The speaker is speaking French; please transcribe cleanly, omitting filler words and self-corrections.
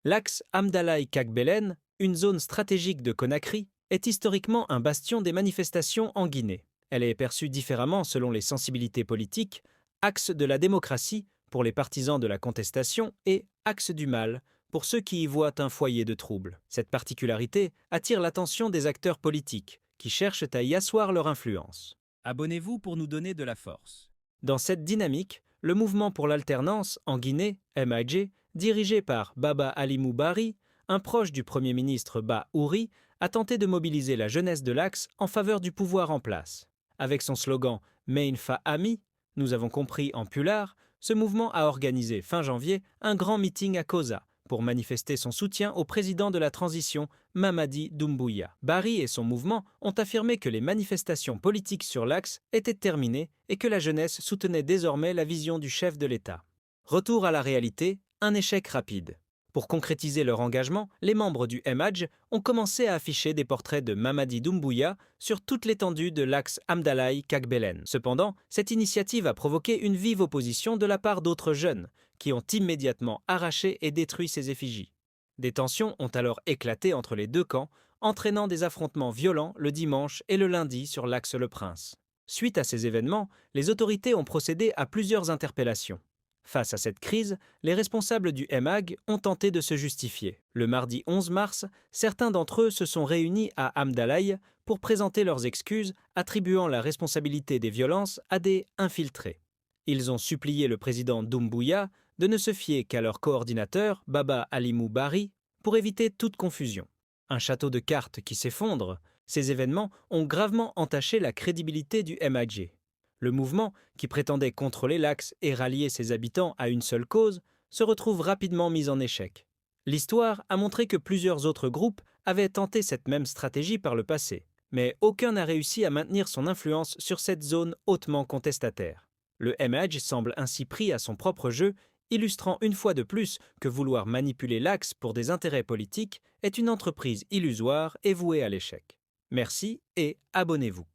L'axe Amdalaï-Kagbelen, une zone stratégique de Conakry, est historiquement un bastion des manifestations en Guinée. Elle est perçue différemment selon les sensibilités politiques, axe de la démocratie pour les partisans de la contestation et axe du mal pour ceux qui y voient un foyer de troubles. Cette particularité attire l'attention des acteurs politiques qui cherchent à y asseoir leur influence. Abonnez-vous pour nous donner de la force. Dans cette dynamique, le mouvement pour l'alternance en Guinée, MIJ, dirigé par Baba Alimou Bari, un proche du Premier ministre Ba Ouri, a tenté de mobiliser la jeunesse de l'Axe en faveur du pouvoir en place. Avec son slogan Main Fa Ami, nous avons compris en pulaar, ce mouvement a organisé fin janvier un grand meeting à Koza pour manifester son soutien au président de la transition, Mamadi Doumbouya. Bari et son mouvement ont affirmé que les manifestations politiques sur l'Axe étaient terminées et que la jeunesse soutenait désormais la vision du chef de l'État. Retour à la réalité, un échec rapide. Pour concrétiser leur engagement, les membres du MAJ ont commencé à afficher des portraits de Mamadi Doumbouya sur toute l'étendue de l'axe Amdalaï-Kagbelen. Cependant, cette initiative a provoqué une vive opposition de la part d'autres jeunes, qui ont immédiatement arraché et détruit ces effigies. Des tensions ont alors éclaté entre les deux camps, entraînant des affrontements violents le dimanche et le lundi sur l'axe Le Prince. Suite à ces événements, les autorités ont procédé à plusieurs interpellations. Face à cette crise, les responsables du MAG ont tenté de se justifier. Le mardi 11 mars, certains d'entre eux se sont réunis à Amdalaï pour présenter leurs excuses, attribuant la responsabilité des violences à des infiltrés. Ils ont supplié le président Doumbouya de ne se fier qu'à leur coordinateur, Baba Alimou Bari, pour éviter toute confusion. Un château de cartes qui s'effondre, ces événements ont gravement entaché la crédibilité du MAG. Le mouvement, qui prétendait contrôler l'axe et rallier ses habitants à une seule cause, se retrouve rapidement mis en échec. L'histoire a montré que plusieurs autres groupes avaient tenté cette même stratégie par le passé, mais aucun n'a réussi à maintenir son influence sur cette zone hautement contestataire. Le MAJ semble ainsi pris à son propre jeu, illustrant une fois de plus que vouloir manipuler l'axe pour des intérêts politiques est une entreprise illusoire et vouée à l'échec. Merci et abonnez-vous.